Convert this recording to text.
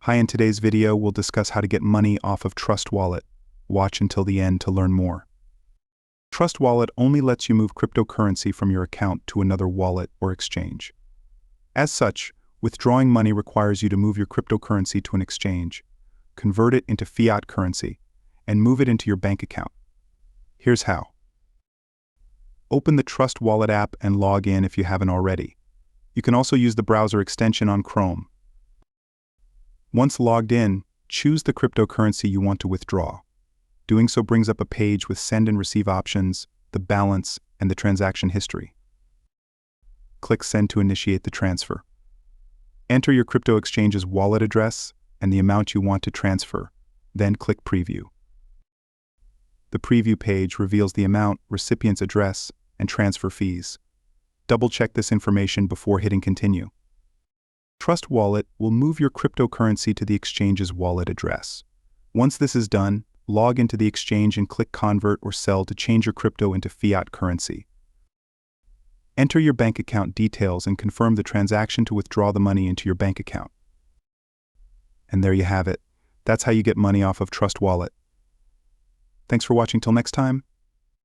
Hi, in today's video, we'll discuss how to get money off of Trust Wallet. Watch until the end to learn more. Trust Wallet only lets you move cryptocurrency from your account to another wallet or exchange. As such, withdrawing money requires you to move your cryptocurrency to an exchange, convert it into fiat currency, and move it into your bank account. Here's how. Open the Trust Wallet app and log in if you haven't already. You can also use the browser extension on Chrome. Once logged in, choose the cryptocurrency you want to withdraw. Doing so brings up a page with send and receive options, the balance, and the transaction history. Click Send to initiate the transfer. Enter your crypto exchange's wallet address and the amount you want to transfer, then click Preview. The preview page reveals the amount, recipient's address, and transfer fees. Double-check this information before hitting Continue. Trust Wallet will move your cryptocurrency to the exchange's wallet address. Once this is done, log into the exchange and click Convert or Sell to change your crypto into fiat currency. Enter your bank account details and confirm the transaction to withdraw the money into your bank account. And there you have it. That's how you get money off of Trust Wallet. Thanks for watching. Till next time.